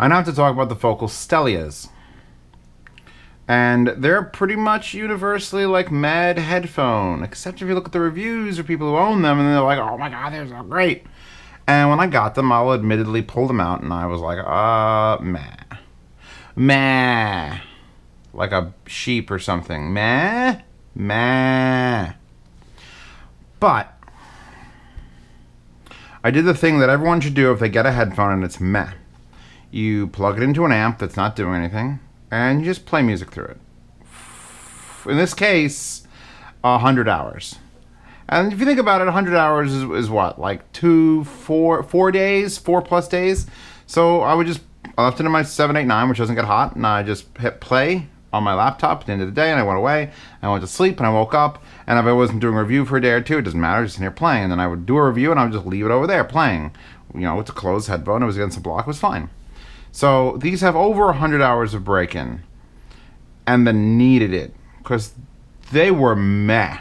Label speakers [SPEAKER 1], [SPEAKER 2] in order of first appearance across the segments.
[SPEAKER 1] I now have to talk about the focal Stellias. And they're pretty much universally like mad headphone, except if you look at the reviews or people who own them and they're like, oh my god, they're so great. And when I got them, I'll admittedly pull them out and I was like, meh. Meh. Like a sheep or something. Meh. Meh. But I did the thing that everyone should do if they get a headphone and it's meh. You plug it into an amp that's not doing anything, and you just play music through it. In this case, 100 hours. And if you think about it, 100 hours is what? Like 4 days? 4+ days? So I left it in my 789, which doesn't get hot, and I just hit play on my laptop at the end of the day, and I went away, and I went to sleep, and I woke up, and if I wasn't doing a review for a day or two, it doesn't matter, just in here playing, and then I would do a review, and I would just leave it over there playing. You know, it's a closed headphone, it was against a block, it was fine. So these have over 100 hours of break-in, and then needed it, because they were meh.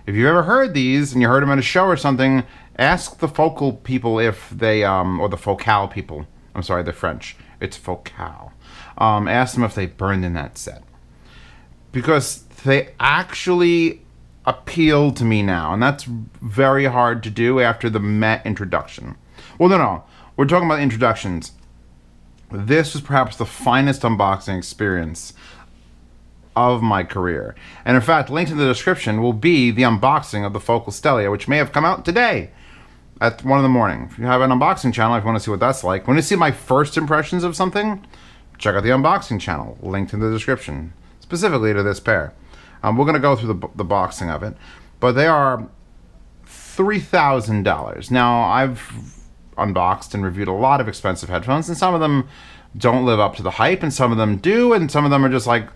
[SPEAKER 1] If you've ever heard these, and you heard them at a show or something, ask the focal people if they, or the focal people, I'm sorry, they're French, it's focal. Ask them if they burned in that set. Because they actually appeal to me now, and that's very hard to do after the meh introduction. Well, no, we're talking about introductions. This was perhaps the finest unboxing experience of my career. And in fact, linked in the description will be the unboxing of the focal Stellia, which may have come out today at 1 in the morning. If you have an unboxing channel, if you want to see what that's like, when you see my first impressions of something, check out the unboxing channel, linked in the description, specifically to this pair. We're going to go through the boxing of it, but they are $3,000. Now, I've unboxed and reviewed a lot of expensive headphones, and some of them don't live up to the hype, and some of them do, and some of them are just like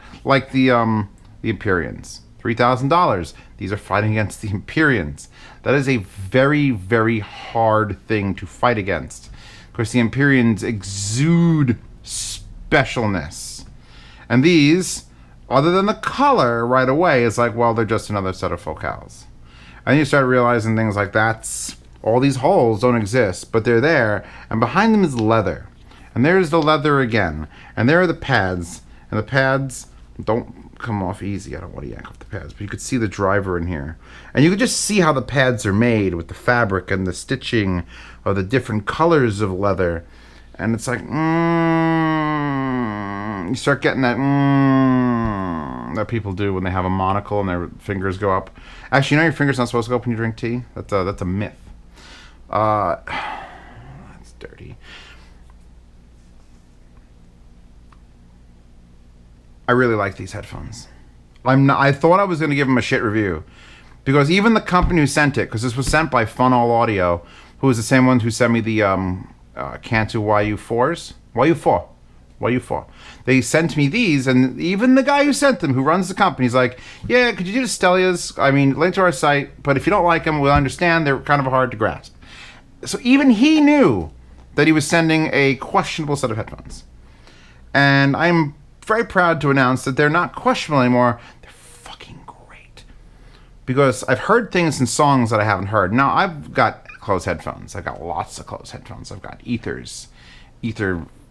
[SPEAKER 1] the Empyreans. $3,000. These are fighting against the Empyreans. That is a very, very hard thing to fight against, because the Empyreans exude specialness. And these, other than the color right away, is like, well, they're just another set of focals. And you start realizing things like all these holes don't exist, but they're there, and behind them is leather. And there's the leather again. And there are the pads. And the pads don't come off easy. I don't want to yank off the pads, but you could see the driver in here. And you could just see how the pads are made with the fabric and the stitching of the different colors of leather. And it's like, you start getting that that people do when they have a monocle and their fingers go up. Actually, you know your fingers not supposed to go up when you drink tea? That's a myth. That's dirty. I really like these headphones. I thought I was going to give them a shit review, because even the company who sent it, because this was sent by Fun All Audio, who was the same ones who sent me the Cantu YU4s. YU4. They sent me these, and even the guy who sent them, who runs the company, is like, yeah, could you do the Stellias? I mean, link to our site, but if you don't like them, we'll understand. They're kind of hard to grasp. So even he knew that he was sending a questionable set of headphones. And I'm very proud to announce that they're not questionable anymore. They're fucking great. Because I've heard things in songs that I haven't heard. Now, I've got closed headphones. I've got lots of closed headphones. I've got Ether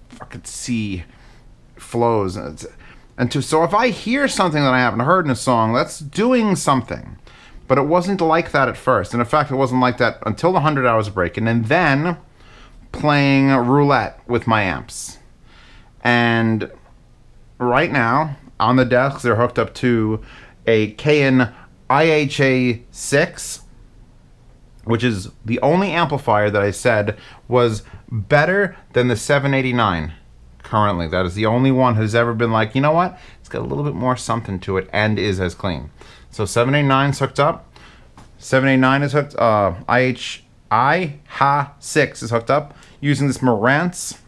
[SPEAKER 1] fucking C flows. So if I hear something that I haven't heard in a song, that's doing something. But it wasn't like that at first. And in fact, it wasn't like that until the 100 hours of break-in, and then playing roulette with my amps. And right now, on the desks, they're hooked up to a Kn IHA6, which is the only amplifier that I said was better than the 789 currently. That is the only one who's ever been like, you know what? It's got a little bit more something to it and is as clean. So 789's hooked up. 789 is hooked. IHA6 is hooked up using this Marantz.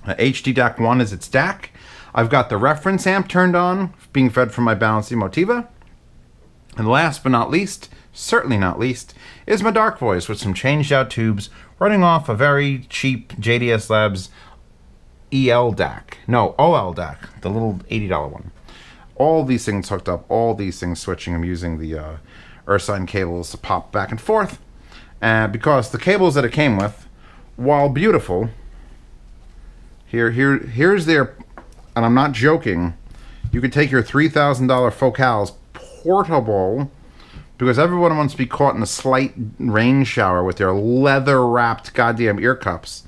[SPEAKER 1] HD DAC 1 is its DAC. I've got the reference amp turned on, being fed from my Balancey Motiva. And last but not least, certainly not least, is my Dark Voice with some changed out tubes running off a very cheap JDS Labs EL DAC. No, OL DAC, the little $80 one. All these things hooked up, all these things switching. I'm using the Ursine cables to pop back and forth. Because the cables that it came with, while beautiful, Here's their, and I'm not joking. You could take your $3,000 Focals portable, because everyone wants to be caught in a slight rain shower with their leather-wrapped goddamn ear cups.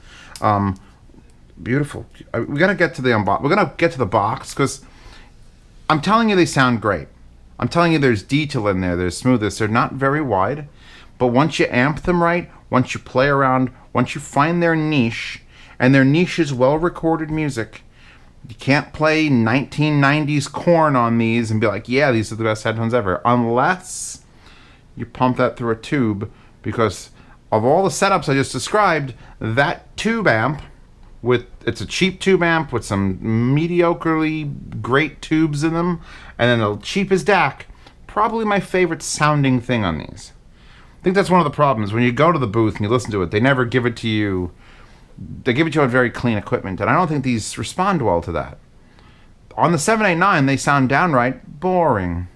[SPEAKER 1] Beautiful. We're gonna get to the unbox. We're gonna get to the box because I'm telling you they sound great. I'm telling you there's detail in there. There's smoothness. They're not very wide, but once you amp them right, once you play around, once you find their niche, and their niche is well-recorded music, you can't play 1990s Korn on these and be like, yeah, these are the best headphones ever, unless you pump that through a tube, because of all the setups I just described, that tube amp, it's a cheap tube amp with some mediocrely great tubes in them, and then the cheapest DAC, probably my favorite sounding thing on these. I think that's one of the problems. When you go to the booth and you listen to it, they never give it to you. They give it to you on very clean equipment, and I don't think these respond well to that. On the 789, they sound downright boring.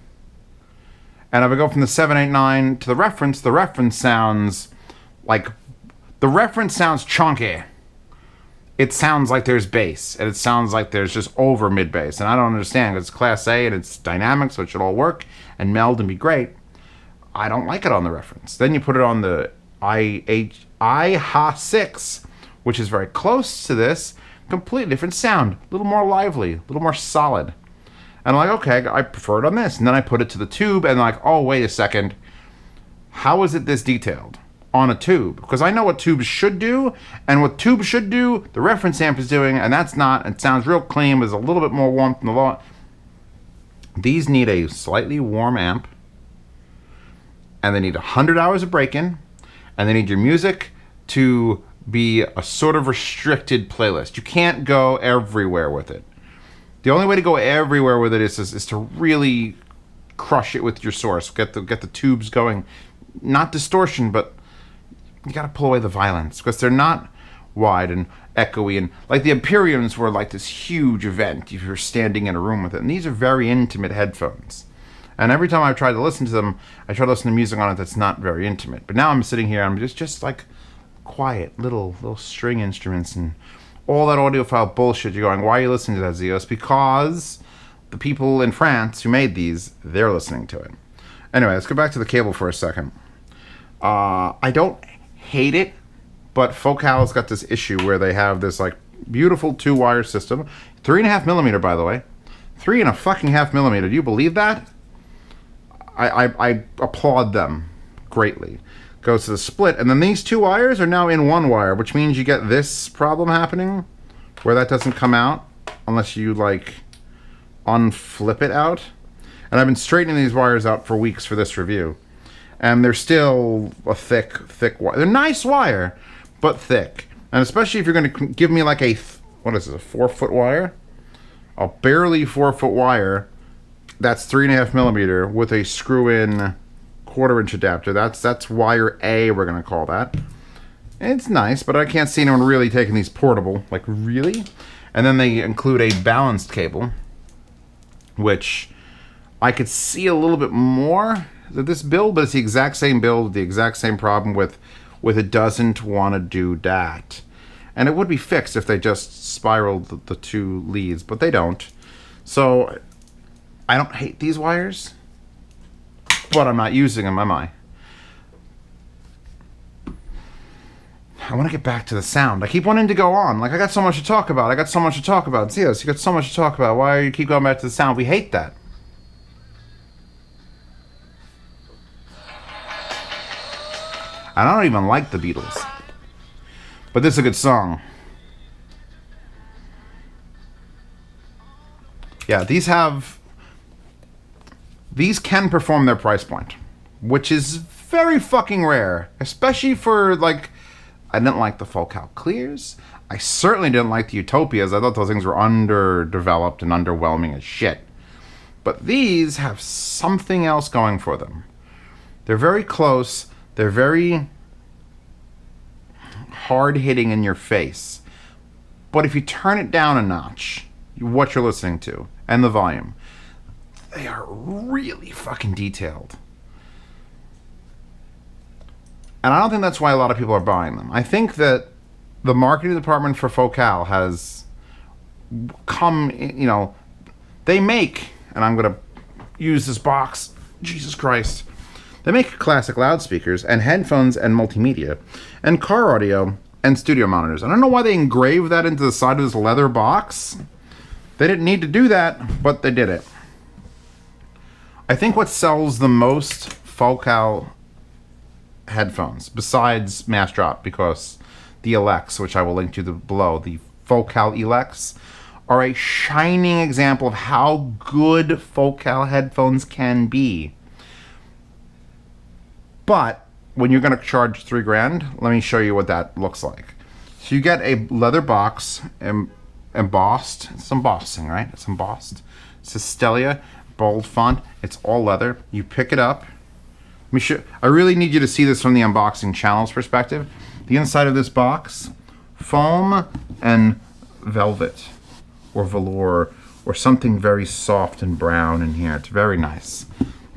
[SPEAKER 1] And if I go from the 789 to the reference sounds like... The reference sounds chunky. It sounds like there's bass, and it sounds like there's just over mid-bass, and I don't understand, because it's Class A, and it's dynamic, so it should all work and meld and be great. I don't like it on the reference. Then you put it on the IHA6, which is very close to this, completely different sound, a little more lively, a little more solid. And I'm like, okay, I prefer it on this. And then I put it to the tube, and like, oh, wait a second. How is it this detailed on a tube? Because I know what tubes should do, and what tubes should do, the reference amp is doing, and that's not. It sounds real clean, there's a little bit more warmth in the low. These need a slightly warm amp, and they need 100 hours of break-in, and they need your music to be a sort of restricted playlist. You can't go everywhere with it. The only way to go everywhere with it is to really crush it with your source. Get the tubes going. Not distortion, but you gotta pull away the violence, because they're not wide and echoey, and like the Imperiums were like this huge event if you're standing in a room with it. And these are very intimate headphones. And every time I've tried to listen to them, I try to listen to music on it that's not very intimate. But now I'm sitting here, I'm just like quiet little string instruments and all that audiophile bullshit. You're going, why are you listening to that, Zeos? Because the people in France who made these, they're listening to it. Anyway, let's go back to the cable for a second. I don't hate it, but Focal's got this issue where they have this like beautiful 2-wire system. 3.5 millimeter, by the way. 3.5 millimeter. Do you believe that? I applaud them greatly. Goes to the split, and then these 2 wires are now in 1 wire, which means you get this problem happening where that doesn't come out unless you like unflip it out. And I've been straightening these wires out for weeks for this review, and they're still a thick wire. They're nice wire, but thick. And especially if you're going to give me like a what is this, a 4-foot wire, a barely 4-foot wire that's 3.5 millimeter with a screw-in 1/4-inch adapter. That's wire A, we're gonna call that. It's nice, but I can't see anyone really taking these portable. Like, really? And then they include a balanced cable, which I could see a little bit more of this build, but it's the exact same build, the exact same problem with it doesn't want to do that. And it would be fixed if they just spiraled the 2 leads, but they don't. So I don't hate these wires, but I'm not using them, am I? I want to get back to the sound. I keep wanting to go on. Like, I got so much to talk about. Zeos, you got so much to talk about. Why do you keep going back to the sound? We hate that. And I don't even like the Beatles. But this is a good song. Yeah, these can perform their price point, which is very fucking rare, especially for, like, I didn't like the Focal Clears. I certainly didn't like the Utopias. I thought those things were underdeveloped and underwhelming as shit. But these have something else going for them. They're very close. They're very hard-hitting in your face. But if you turn it down a notch, what you're listening to, and the volume, they are really fucking detailed. And I don't think that's why a lot of people are buying them. I think that the marketing department for Focal has come, you know, they make, and I'm going to use this box, Jesus Christ. They make classic loudspeakers and headphones and multimedia and car audio and studio monitors. I don't know why they engraved that into the side of this leather box. They didn't need to do that, but they did it. I think what sells the most Focal headphones, besides Massdrop, because the Elex, which I will link to below, the Focal Elex, are a shining example of how good Focal headphones can be. But when you're going to charge $3,000, let me show you what that looks like. So you get a leather box embossed. It's embossing, right? It's embossed. It's a Stellia, bold font. It's all leather. You pick it up. Let me show. I really need you to see this from the unboxing channel's perspective. The inside of this box, foam and velvet or velour or something very soft and brown in here. It's very nice.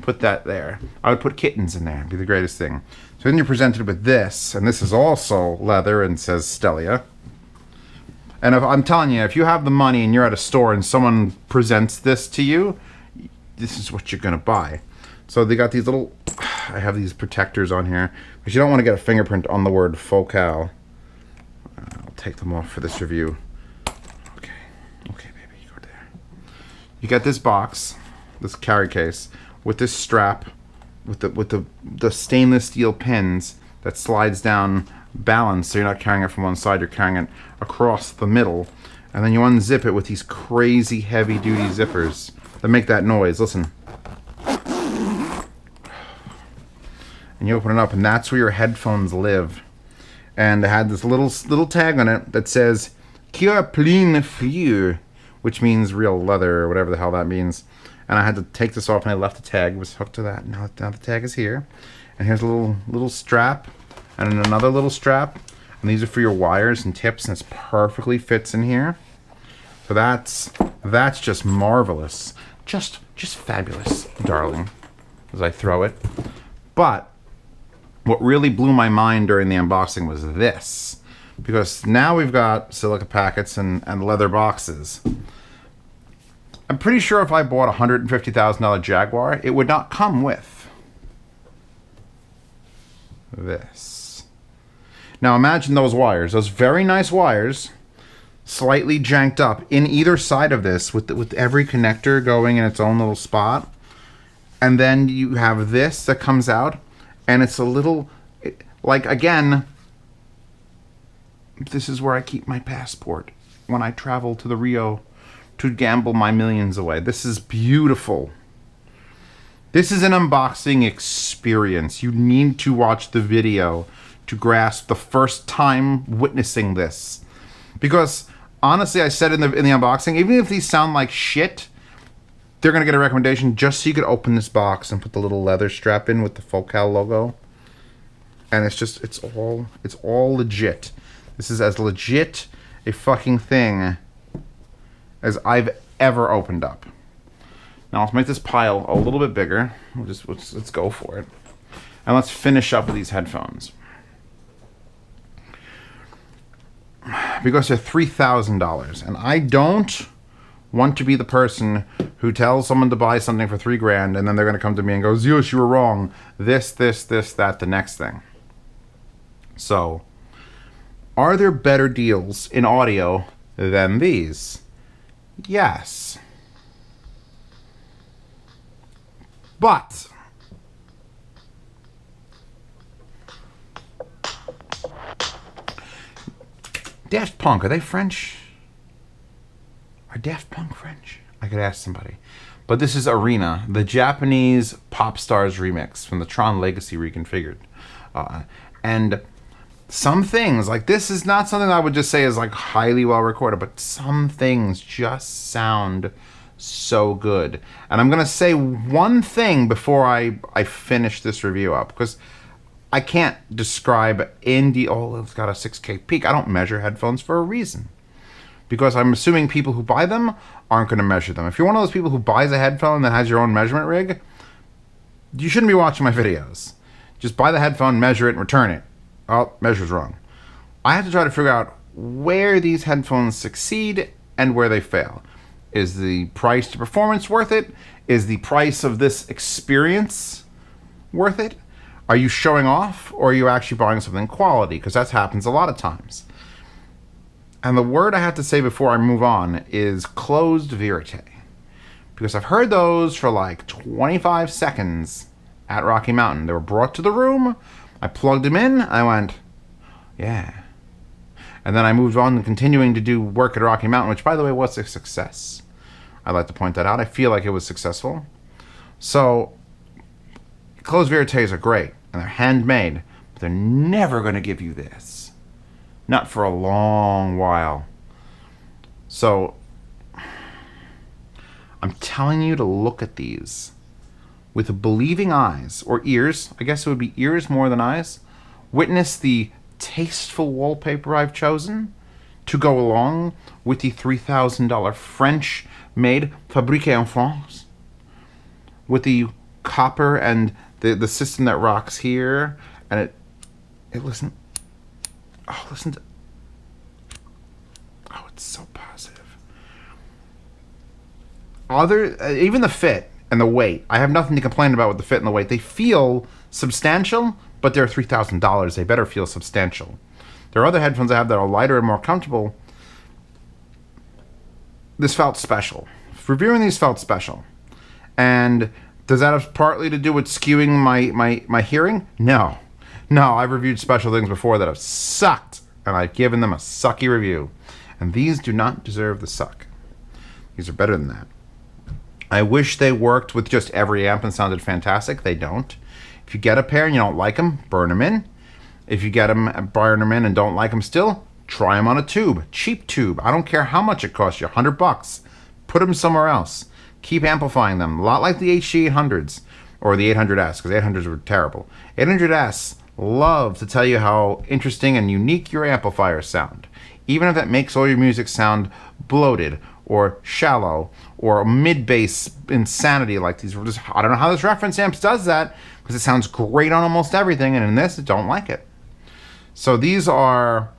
[SPEAKER 1] Put that there. I would put kittens in there. It'd be the greatest thing. So then you're presented with this, and this is also leather and says Stellia. And if, I'm telling you, if you have the money and you're at a store and someone presents this to you, this is what you're gonna buy. So they got these little, I have these protectors on here, because you don't want to get a fingerprint on the word Focal. I'll take them off for this review. Okay, baby, you go there. You got this box, this carry case, with this strap, with the stainless steel pins that slides down balanced, so you're not carrying it from one side, you're carrying it across the middle, and then you unzip it with these crazy heavy duty zippers that make that noise. Listen. And you open it up, and that's where your headphones live. And it had this little tag on it that says "Cure plein feu," which means real leather or whatever the hell that means. And I had to take this off, and I left the tag. It was hooked to that. Now the tag is here. And here's a little strap, and another little strap. And these are for your wires and tips, and it perfectly fits in here. So that's just marvelous, just fabulous, darling. As I throw it, but what really blew my mind during the unboxing was this, because now we've got silica packets and leather boxes. I'm pretty sure if I bought a $150,000 Jaguar, it would not come with this. Now imagine those wires, those very nice wires, slightly janked up in either side of this, with every connector going in its own little spot. And then you have this that comes out, and it's a little, like, again, this is where I keep my passport when I travel to the Rio to gamble my millions away. This is beautiful. This is an unboxing experience. You need to watch the video to grasp the first time witnessing this. Because, honestly, I said in the unboxing, even if these sound like shit, they're going to get a recommendation just so you could open this box and put the little leather strap in with the Focal logo. And it's all legit. This is as legit a fucking thing as I've ever opened up. Now let's make this pile a little bit bigger. Let's go for it. And let's finish up with these headphones. Because they're $3,000. And I don't want to be the person who tells someone to buy something for $3,000 and then they're going to come to me and go, Zeus, you were wrong. This, that, the next thing. So, are there better deals in audio than these? Yes. But Daft Punk, are they French? Are Daft Punk French? I could ask somebody. But this is Arena, the Japanese pop stars remix from the Tron Legacy Reconfigured. And some things, like this is not something I would just say is like highly well recorded, but some things just sound so good. And I'm going to say one thing before I finish this review up, because I can't describe oh, it's got a 6K peak. I don't measure headphones for a reason. Because I'm assuming people who buy them aren't going to measure them. If you're one of those people who buys a headphone that has your own measurement rig, you shouldn't be watching my videos. Just buy the headphone, measure it, and return it. Oh, measure's wrong. I have to try to figure out where these headphones succeed and where they fail. Is the price to performance worth it? Is the price of this experience worth it? Are you showing off, or are you actually buying something quality? Because that happens a lot of times. And the word I have to say before I move on is closed verite. Because I've heard those for like 25 seconds at Rocky Mountain. They were brought to the room. I plugged them in. I went, yeah. And then I moved on and continuing to do work at Rocky Mountain, which, by the way, was a success. I'd like to point that out. I feel like it was successful. So, closed verités are great, and they're handmade, but they're never going to give you this. Not for a long while. So, I'm telling you to look at these with believing eyes, or ears. I guess it would be ears more than eyes. Witness the tasteful wallpaper I've chosen to go along with the $3,000 French-made Fabriqué en France, with the copper and the system that rocks here, and it listen to, oh, it's so positive. Even the fit and the weight, I have nothing to complain about with the fit and the weight. They feel substantial, but they're $3,000. They better feel substantial. There are other headphones I have that are lighter and more comfortable. This felt special. Reviewing these felt special. And does that have partly to do with skewing my hearing? No. No, I've reviewed special things before that have sucked, and I've given them a sucky review. And these do not deserve the suck. These are better than that. I wish they worked with just every amp and sounded fantastic. They don't. If you get a pair and you don't like them, burn them in. If you get them, burn them in and don't like them still, try them on a tube. Cheap tube. I don't care how much it costs you. $100. Put them somewhere else. Keep amplifying them. A lot like the HG800s or the 800S, because 800s were terrible. 800S love to tell you how interesting and unique your amplifiers sound. Even if that makes all your music sound bloated or shallow or mid-bass insanity like these. I don't know how this reference amps does that, because it sounds great on almost everything, and in this, I don't like it. So these are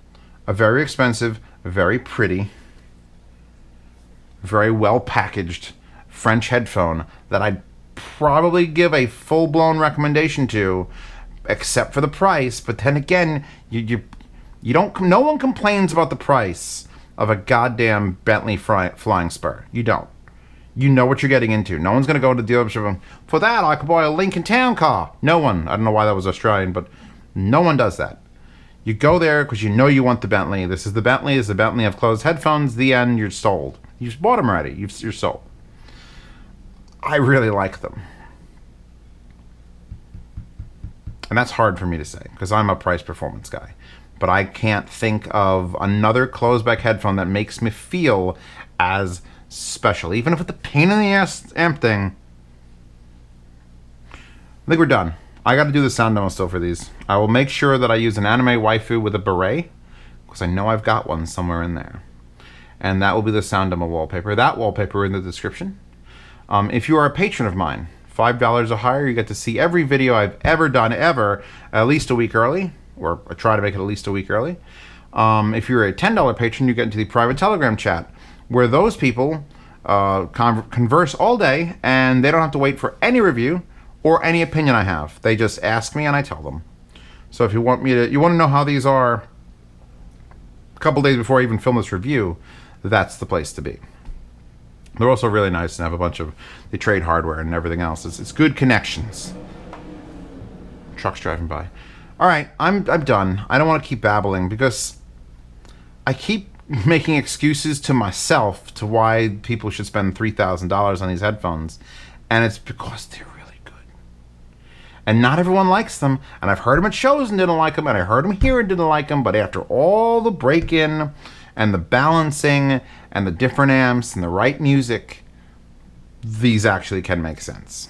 [SPEAKER 1] a very expensive, very pretty, very well-packaged French headphone that I'd probably give a full-blown recommendation to, except for the price. But then again, you don't. No one complains about the price of a goddamn Bentley flying spur. You don't. You know what you're getting into. No one's going to go to the dealership and, for that, I could buy a Lincoln Town car. No one. I don't know why that was Australian, but no one does that. You go there because you know you want the Bentley. This is the Bentley. This is the Bentley of closed headphones. The end. You're sold. You've bought them already. You're sold. I really like them. And that's hard for me to say because I'm a price performance guy. But I can't think of another closed back headphone that makes me feel as special. Even if it's the pain in the ass amp thing. I think we're done. I got to do the sound demo still for these. I will make sure that I use an anime waifu with a beret, because I know I've got one somewhere in there. And that will be the sound demo wallpaper. That wallpaper in the description. If you are a patron of mine, $5 or higher, you get to see every video I've ever done, ever, at least a week early, or I try to make it at least a week early. If you're a $10 patron, you get into the private Telegram chat, where those people converse all day, and they don't have to wait for any review or any opinion I have. They just ask me, and I tell them. So if you want to know how these are a couple days before I even film this review, that's the place to be. They're also really nice and have a bunch of, they trade hardware and everything else. It's good connections. Trucks driving by. All right, I'm done. I don't want to keep babbling because I keep making excuses to myself to why people should spend $3,000 on these headphones, and it's because they're really good. And not everyone likes them, and I've heard them at shows and didn't like them, and I heard them here and didn't like them, but after all the break-in and the balancing and the different amps and the right music, these actually can make sense.